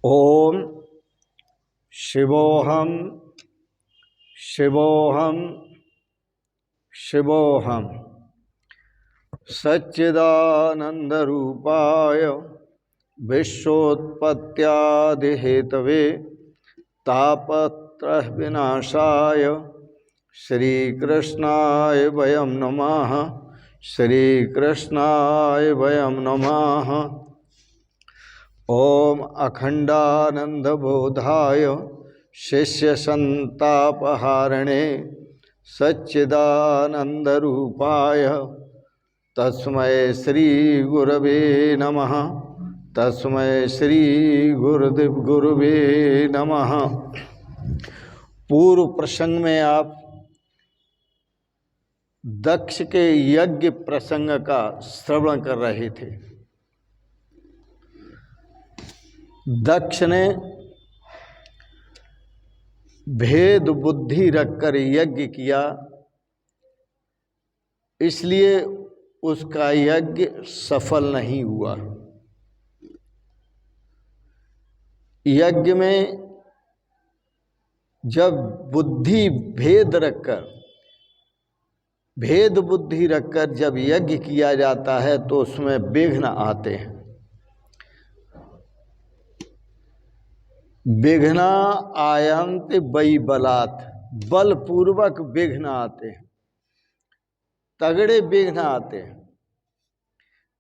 ओम शिवोहम शिवोहम शिवोहम सच्चिदानंदरूपाय विश्वोत्पत्त्यादिहेतवे तापत्रय विनाशाय श्रीकृष्णाय वयं नमः। श्रीकृष्णाय वयं नमः। ओम अखंडानंदबोधाय शिष्यसंतापहारिणे सच्चिदानंदरूपाय तस्मै श्री गुरवे नमः। तस्मै श्री गुरुवे नमः। पूर्व प्रसंग में आप दक्ष के यज्ञ प्रसंग का श्रवण कर रहे थे। दक्ष ने भेद बुद्धि रखकर यज्ञ किया, इसलिए उसका यज्ञ सफल नहीं हुआ। यज्ञ में जब भेद बुद्धि रखकर जब यज्ञ किया जाता है तो उसमें विघ्न आते हैं। विघ्न आयंत वै बलात्, बलपूर्वक विघ्न आते हैं, तगड़े विघ्न आते हैं।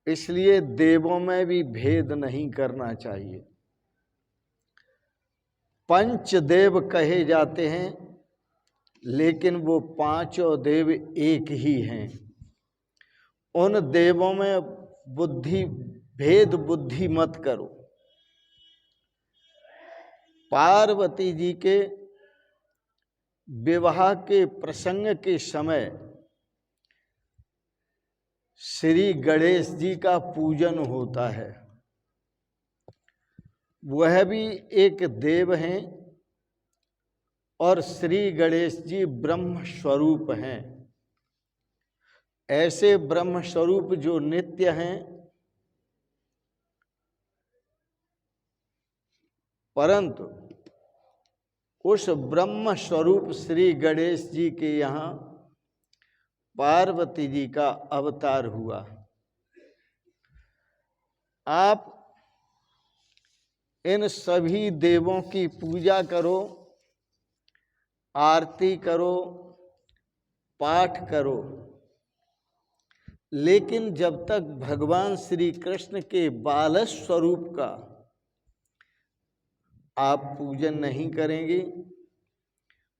इसलिए देवों में भी भेद नहीं करना चाहिए। पंचदेव कहे जाते हैं, लेकिन वो पांचों देव एक ही हैं। उन देवों में भेद बुद्धि मत करो। पार्वती जी के विवाह के प्रसंग के समय श्री गणेश जी का पूजन होता है। वह भी एक देव हैं और श्री गणेश जी ब्रह्म स्वरूप हैं। ऐसे ब्रह्म स्वरूप जो नित्य हैं, परंतु उस ब्रह्म स्वरूप श्री गणेश जी के यहाँ पार्वती जी का अवतार हुआ। आप इन सभी देवों की पूजा करो, आरती करो, पाठ करो, लेकिन जब तक भगवान श्री कृष्ण के बाल स्वरूप का आप पूजन नहीं करेंगे,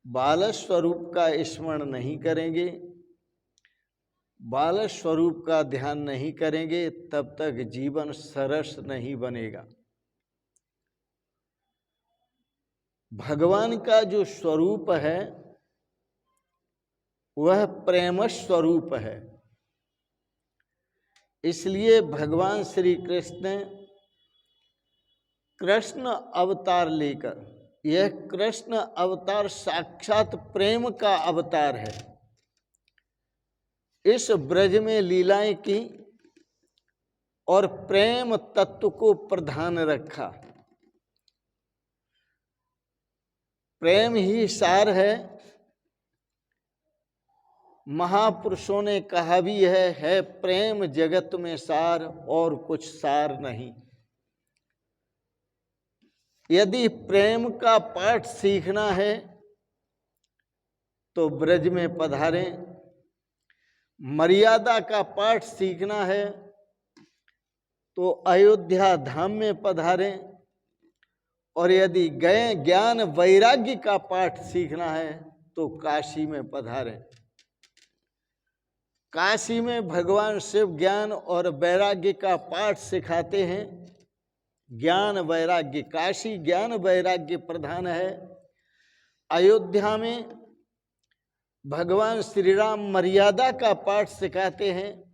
बाल स्वरूप का स्मरण नहीं करेंगे, बाल स्वरूप का ध्यान नहीं करेंगे, तब तक जीवन सरस नहीं बनेगा। भगवान का जो स्वरूप है वह प्रेम स्वरूप है। इसलिए भगवान श्री कृष्ण अवतार लेकर, यह कृष्ण अवतार साक्षात प्रेम का अवतार है, इस ब्रज में लीलाएं की और प्रेम तत्व को प्रधान रखा। प्रेम ही सार है। महापुरुषों ने कहा भी है प्रेम जगत में सार और कुछ सार नहीं। यदि प्रेम का पाठ सीखना है तो ब्रज में पधारें, मर्यादा का पाठ सीखना है तो अयोध्या धाम में पधारें, और यदि गए ज्ञान वैराग्य का पाठ सीखना है तो काशी में पधारें। काशी में भगवान शिव ज्ञान और वैराग्य का पाठ सिखाते हैं। ज्ञान वैराग्य, काशी ज्ञान वैराग्य प्रधान है। अयोध्या में भगवान श्री राम मर्यादा का पाठ सिखाते हैं।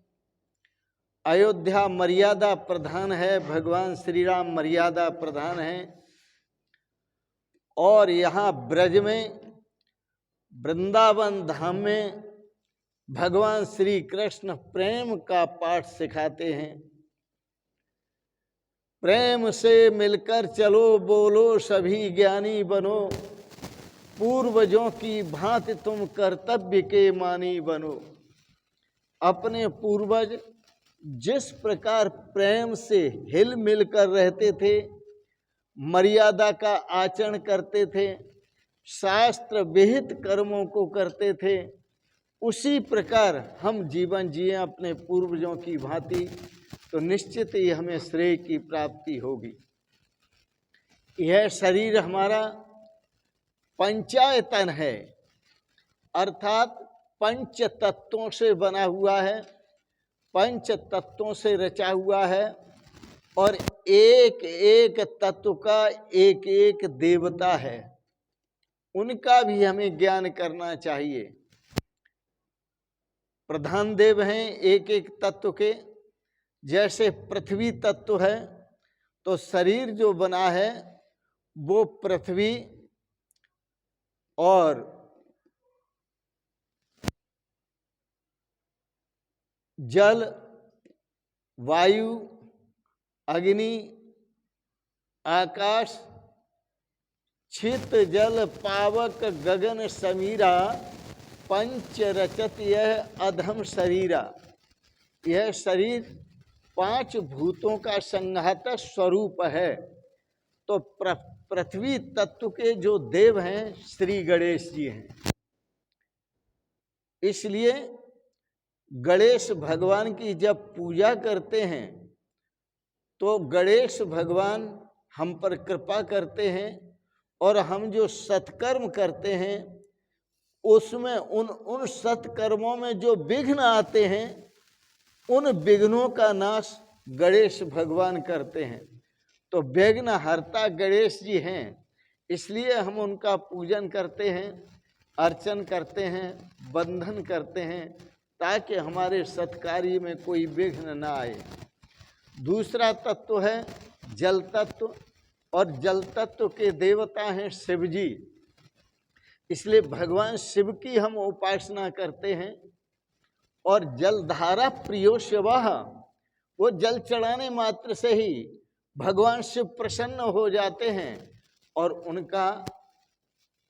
अयोध्या मर्यादा प्रधान है, भगवान श्री राम मर्यादा प्रधान है। और यहाँ ब्रज में वृंदावन धाम में भगवान श्री कृष्ण प्रेम का पाठ सिखाते हैं। प्रेम से मिलकर चलो, बोलो सभी ज्ञानी बनो, पूर्वजों की भांति तुम कर्तव्य के मानी बनो। अपने पूर्वज जिस प्रकार प्रेम से हिल मिल कर रहते थे, मर्यादा का आचरण करते थे, शास्त्र विहित कर्मों को करते थे, उसी प्रकार हम जीवन जिए अपने पूर्वजों की भांति, तो निश्चित ही हमें श्रेय की प्राप्ति होगी। यह शरीर हमारा पंचायतन है, अर्थात पंच तत्वों से बना हुआ है, पंच तत्वों से रचा हुआ है, और एक एक तत्व का एक एक देवता है, उनका भी हमें ज्ञान करना चाहिए। प्रधान देव हैं एक एक तत्व के, जैसे पृथ्वी तत्व है, तो शरीर जो बना है वो पृथ्वी और जल, वायु, अग्नि, आकाश, छित, जल, पावक, गगन समीरा, पंच रचत यह अधम शरीरा। यह शरीर पांच भूतों का संघात स्वरूप है। तो पृथ्वी तत्व के जो देव हैं श्री गणेश जी हैं। इसलिए गणेश भगवान की जब पूजा करते हैं तो गणेश भगवान हम पर कृपा करते हैं, और हम जो सत्कर्म करते हैं उसमें उन सत्कर्मों में जो विघ्न आते हैं, उन विघ्नों का नाश गणेश भगवान करते हैं। तो विघ्न हरता गणेश जी हैं, इसलिए हम उनका पूजन करते हैं, अर्चन करते हैं, बंधन करते हैं, ताकि हमारे सत्कार्य में कोई विघ्न ना आए। दूसरा तत्व है जल तत्व, और जल तत्व के देवता हैं शिव जी। इसलिए भगवान शिव की हम उपासना करते हैं। और जलधारा प्रियो शिवः, वो जल चढ़ाने मात्र से ही भगवान शिव प्रसन्न हो जाते हैं, और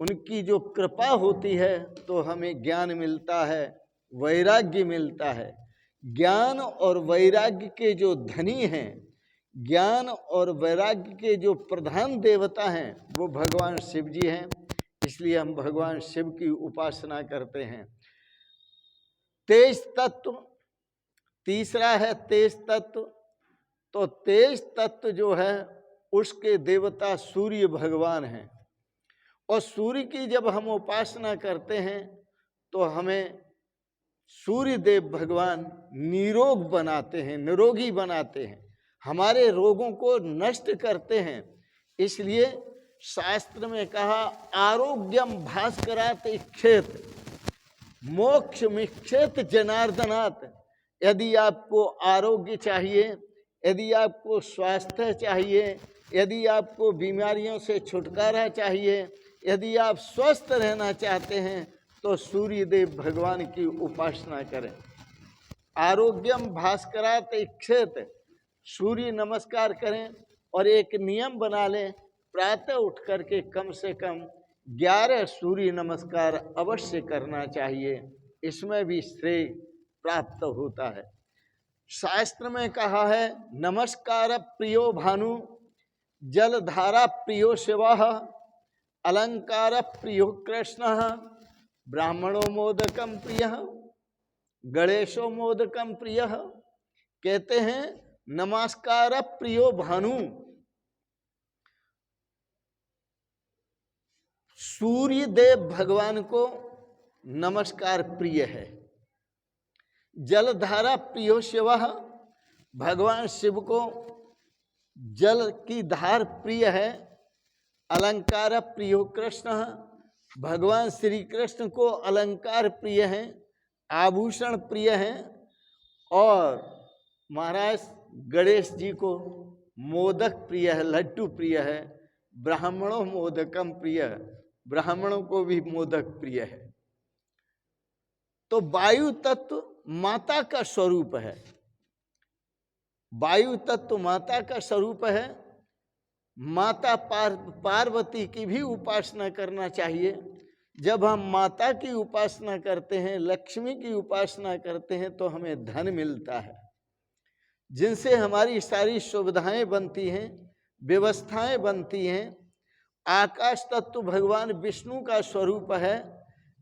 उनकी जो कृपा होती है तो हमें ज्ञान मिलता है, वैराग्य मिलता है। ज्ञान और वैराग्य के जो धनी हैं, ज्ञान और वैराग्य के जो प्रधान देवता हैं वो भगवान शिव जी हैं। इसलिए हम भगवान शिव की उपासना करते हैं। तेज तत्व तीसरा है, तेज तत्व। तो तेज तत्व जो है उसके देवता सूर्य भगवान हैं, और सूर्य की जब हम उपासना करते हैं तो हमें सूर्य देव भगवान निरोग बनाते हैं, निरोगी बनाते हैं, हमारे रोगों को नष्ट करते हैं। इसलिए शास्त्र में कहा आरोग्यम भास्करात इच्छेत मोक्ष मिक्षेत जनार्दनात्। यदि आपको आरोग्य चाहिए, यदि आपको स्वास्थ्य चाहिए, यदि आपको बीमारियों से छुटकारा चाहिए, यदि आप स्वस्थ रहना चाहते हैं तो सूर्य देव भगवान की उपासना करें। आरोग्यम भास्करात इच्छेत, सूर्य नमस्कार करें, और एक नियम बना लें, प्रातः उठ करके कम से कम 11 सूर्य नमस्कार अवश्य करना चाहिए। इसमें भी श्रेय प्राप्त होता है। शास्त्र में कहा है नमस्कार प्रियो भानु, जलधारा प्रियो शिवः, अलंकार प्रियो कृष्ण, ब्राह्मणो मोदकम प्रिय, गणेशो मोदकम प्रिय। कहते हैं नमस्कार प्रियो भानु, सूर्य देव भगवान को नमस्कार प्रिय है। जलधारा प्रियो शिवः, भगवान शिव को जल की धार प्रिय है। अलंकार प्रियो कृष्ण, भगवान श्री कृष्ण को अलंकार प्रिय हैं, आभूषण प्रिय हैं। और महाराज गणेश जी को मोदक प्रिय है, लड्डू प्रिय है। ब्राह्मणों मोदकम प्रिय, ब्राह्मणों को भी मोदक प्रिय है। तो वायु तत्व माता का स्वरूप है। वायु तत्व माता का स्वरूप है। माता पार्वती की भी उपासना करना चाहिए। जब हम माता की उपासना करते हैं, लक्ष्मी की उपासना करते हैं, तो हमें धन मिलता है, जिनसे हमारी सारी सुविधाएं बनती हैं, व्यवस्थाएं बनती हैं। आकाश तत्व भगवान विष्णु का स्वरूप है।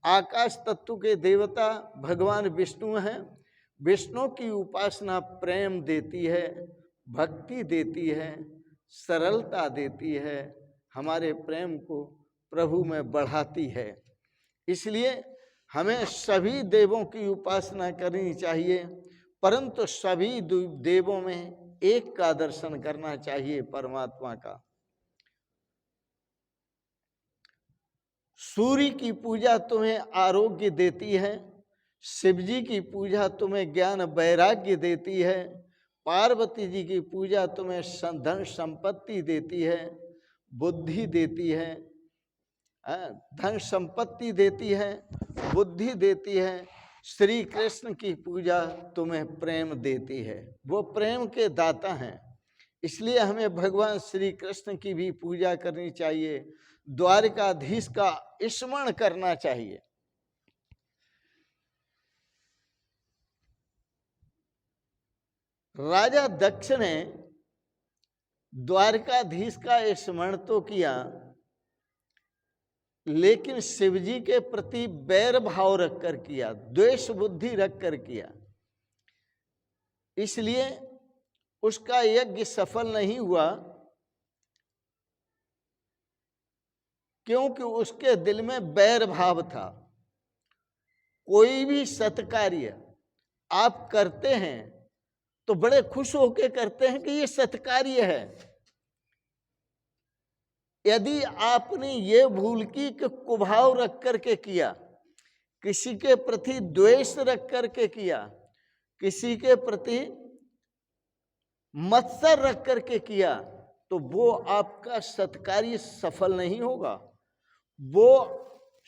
आकाश तत्व के देवता भगवान विष्णु हैं। विष्णु की उपासना प्रेम देती है, भक्ति देती है, सरलता देती है, हमारे प्रेम को प्रभु में बढ़ाती है। इसलिए हमें सभी देवों की उपासना करनी चाहिए, परंतु सभी देवों में एक का दर्शन करना चाहिए, परमात्मा का। सूर्य की पूजा तुम्हें आरोग्य देती है, शिवजी की पूजा तुम्हें ज्ञान वैराग्य देती है, पार्वती जी की पूजा तुम्हें धन संपत्ति देती है, बुद्धि देती है, धन संपत्ति देती है, बुद्धि देती है। श्री कृष्ण की पूजा तुम्हें प्रेम देती है, वो प्रेम के दाता हैं। इसलिए हमें भगवान श्री कृष्ण की भी पूजा करनी चाहिए, द्वारकाधीश का स्मरण करना चाहिए। राजा दक्ष ने द्वारकाधीश का स्मरण तो किया, लेकिन शिवजी के प्रति बैर भाव रखकर किया, द्वेष बुद्धि रखकर किया। इसलिए उसका यज्ञ सफल नहीं हुआ, क्योंकि उसके दिल में बैर भाव था। कोई भी सत्कार्य आप करते हैं तो बड़े खुश होकर करते हैं कि ये सत्कार्य है। यदि आपने ये भूल की कि कुभाव रख करके किया, किसी के प्रति द्वेष रख करके किया, किसी के प्रति मत्सर रख करके किया, तो वो आपका सत्कार्य सफल नहीं होगा। वो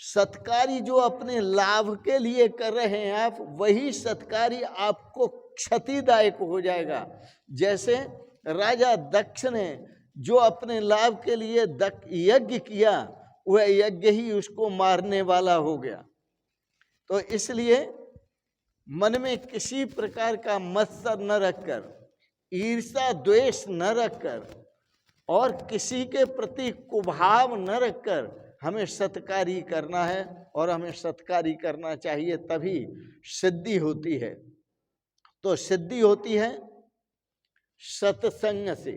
सत्कार्य जो अपने लाभ के लिए कर रहे हैं आप, वही सत्कार्य आपको क्षतिदायक हो जाएगा। जैसे राजा दक्ष ने जो अपने लाभ के लिए यज्ञ किया, वह यज्ञ ही उसको मारने वाला हो गया। तो इसलिए मन में किसी प्रकार का मत्सर न रखकर, ईर्ष्या द्वेष न रखकर और किसी के प्रति कुभाव न रखकर हमें सत्कार्य करना है, और हमें सत्कार्य करना चाहिए, तभी सिद्धि होती है। तो सिद्धि होती है सत्संग से,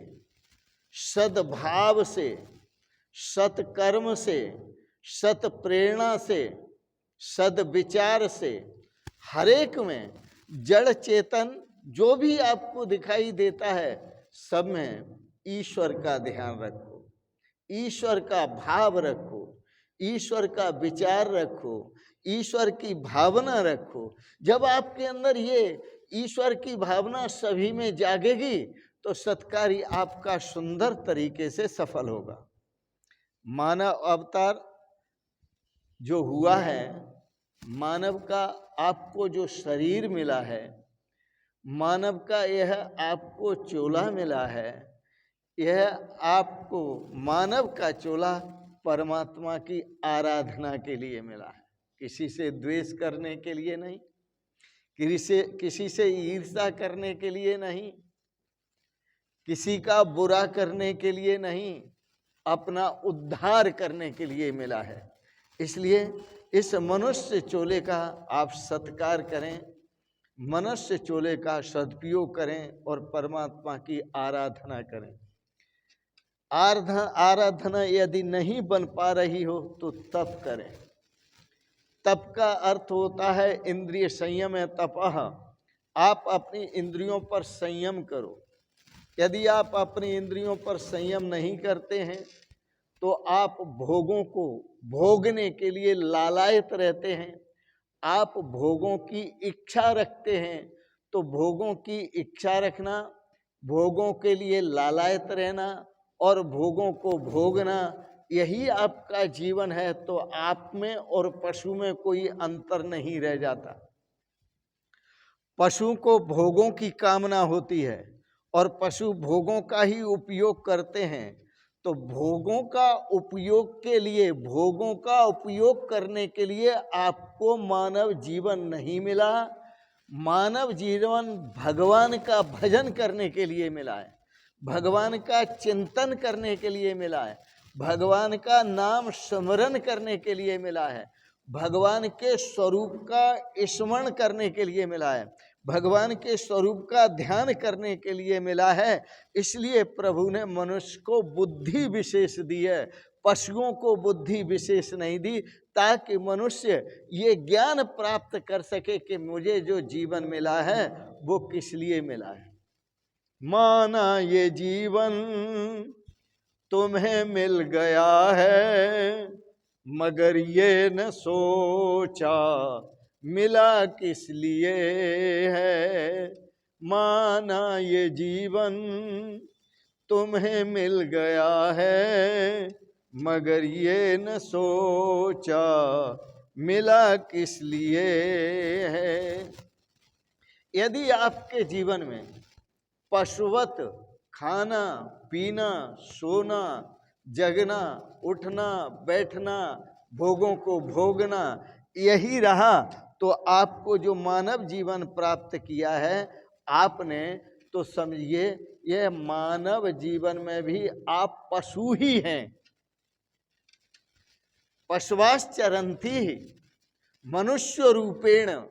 सद्भाव से, सत्कर्म से, सत प्रेरणा से, सद विचार से। हरेक में जड़ चेतन जो भी आपको दिखाई देता है, सब में ईश्वर का ध्यान रखो, ईश्वर का भाव रखो, ईश्वर का विचार रखो, ईश्वर की भावना रखो। जब आपके अंदर ये ईश्वर की भावना सभी में जागेगी, तो सत्कार्य आपका सुंदर तरीके से सफल होगा। मानव अवतार जो हुआ है, मानव का आपको जो शरीर मिला है, मानव का यह आपको चोला मिला है, यह आपको मानव का चोला परमात्मा की आराधना के लिए मिला है, किसी से द्वेष करने के लिए नहीं, किसी से ईर्ष्या करने के लिए नहीं, किसी का बुरा करने के लिए नहीं, अपना उद्धार करने के लिए मिला है। इसलिए इस मनुष्य चोले का आप सत्कार करें, मनुष्य चोले का सदुपयोग करें और परमात्मा की आराधना करें। आराधना यदि नहीं बन पा रही हो तो तप करें। तप का अर्थ होता है इंद्रिय संयम है तपः। आप अपनी इंद्रियों पर संयम करो। यदि आप अपनी इंद्रियों पर संयम नहीं करते हैं तो आप भोगों को भोगने के लिए लालायित रहते हैं। आप भोगों की इच्छा रखते हैं, तो भोगों की इच्छा रखना, भोगों के लिए लालायित रहना और भोगों को भोगना, यही आपका जीवन है। तो आप में और पशु में कोई अंतर नहीं रह जाता। पशु को भोगों की कामना होती है और पशु भोगों का ही उपयोग करते हैं। तो भोगों का उपयोग के लिए, भोगों का उपयोग करने के लिए आपको मानव जीवन नहीं मिला। मानव जीवन भगवान का भजन करने के लिए मिला है, भगवान का चिंतन करने के लिए मिला है, भगवान का नाम स्मरण करने के लिए मिला है, भगवान के स्वरूप का स्मरण करने के लिए मिला है, भगवान के स्वरूप का ध्यान करने के लिए मिला है। इसलिए प्रभु ने मनुष्य को बुद्धि विशेष दी है, पशुओं को बुद्धि विशेष नहीं दी, ताकि मनुष्य ये ज्ञान प्राप्त कर सके कि मुझे जो जीवन मिला है वो किस लिए मिला है। माना ये जीवन तुम्हें मिल गया है, मगर ये न सोचा मिला किस लिए है। माना ये जीवन तुम्हें मिल गया है, मगर ये न सोचा मिला किस लिए है। यदि आपके जीवन में पशुवत खाना पीना सोना जगना उठना बैठना भोगों को भोगना यही रहा, तो आपको जो मानव जीवन प्राप्त किया है आपने, तो समझिए यह मानव जीवन में भी आप पशु ही हैं। पशुवाश्चरन्ति मनुष्य रूपेण,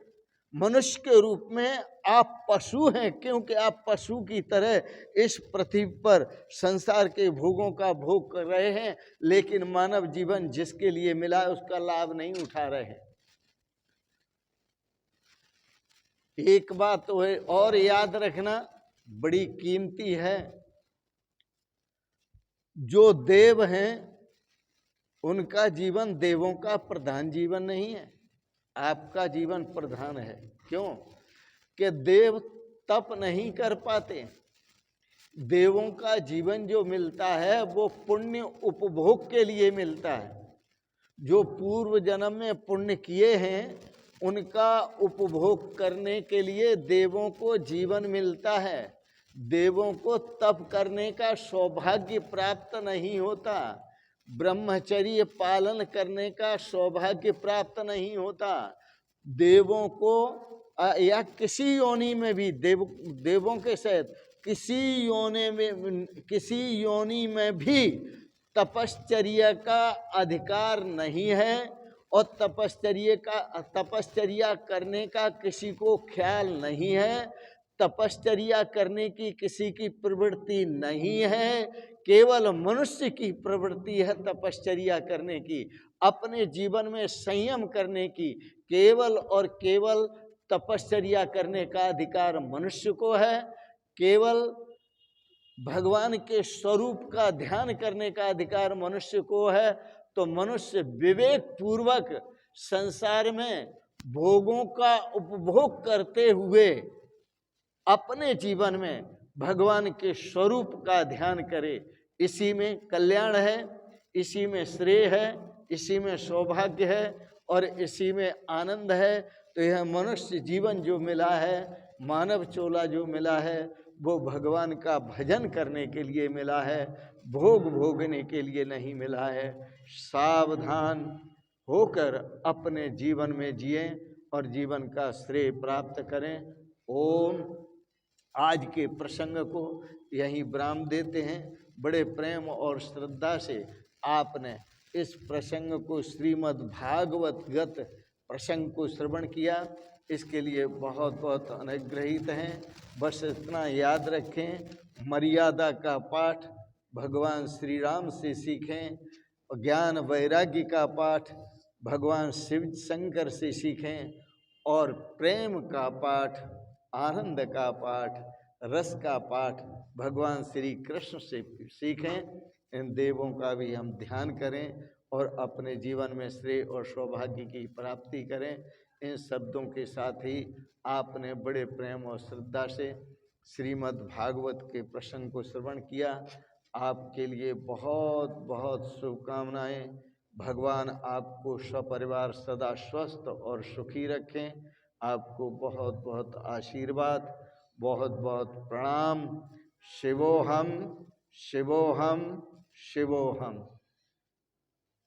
मनुष्य के रूप में आप पशु हैं, क्योंकि आप पशु की तरह इस पृथ्वी पर संसार के भोगों का भोग कर रहे हैं, लेकिन मानव जीवन जिसके लिए मिला है उसका लाभ नहीं उठा रहे हैं। एक बात तो है और याद रखना बड़ी कीमती है, जो देव हैं उनका जीवन देवों का प्रधान जीवन नहीं है, आपका जीवन प्रधान है। क्यों कि देव तप नहीं कर पाते, देवों का जीवन जो मिलता है वो पुण्य उपभोग के लिए मिलता है। जो पूर्व जन्म में पुण्य किए हैं उनका उपभोग करने के लिए देवों को जीवन मिलता है। देवों को तप करने का सौभाग्य प्राप्त नहीं होता, ब्रह्मचर्य पालन करने का सौभाग्य प्राप्त नहीं होता। देवों को या किसी योनि में भी देवों के सहित किसी योनि में भी तपश्चर्या का अधिकार नहीं है, और तपश्चर्या करने का किसी को ख्याल नहीं है, तपश्चर्या करने की किसी की प्रवृत्ति नहीं है। केवल मनुष्य की प्रवृत्ति है तपश्चर्या करने की, अपने जीवन में संयम करने की। केवल और केवल तपश्चर्या करने का अधिकार मनुष्य को है, केवल भगवान के स्वरूप का ध्यान करने का अधिकार मनुष्य को है। तो मनुष्य विवेक पूर्वक संसार में भोगों का उपभोग करते हुए अपने जीवन में भगवान के स्वरूप का ध्यान करे। इसी में कल्याण है, इसी में श्रेय है, इसी में सौभाग्य है और इसी में आनंद है। तो यह मनुष्य जीवन जो मिला है, मानव चोला जो मिला है, वो भगवान का भजन करने के लिए मिला है, भोग भोगने के लिए नहीं मिला है। सावधान होकर अपने जीवन में जिएं और जीवन का श्रेय प्राप्त करें। ओम। आज के प्रसंग को यहीं विराम देते हैं। बड़े प्रेम और श्रद्धा से आपने इस प्रसंग को श्रीमद् भागवत गत प्रसंग को श्रवण किया, इसके लिए बहुत बहुत अनुग्रहित हैं। बस इतना याद रखें, मर्यादा का पाठ भगवान श्री राम से सीखें, ज्ञान वैराग्य का पाठ भगवान शिव शंकर से सीखें, और प्रेम का पाठ, आनंद का पाठ, रस का पाठ भगवान श्री कृष्ण से सीखें। इन देवों का भी हम ध्यान करें और अपने जीवन में श्रेय और सौभाग्य की प्राप्ति करें। इन शब्दों के साथ ही आपने बड़े प्रेम और श्रद्धा से श्रीमद् भागवत के प्रसंग को श्रवण किया। आपके लिए बहुत बहुत शुभकामनाएं। भगवान आपको सपरिवार सदा स्वस्थ और सुखी रखें। आपको बहुत बहुत आशीर्वाद, बहुत बहुत प्रणाम। शिवोहम शिवोहम शिवोहम।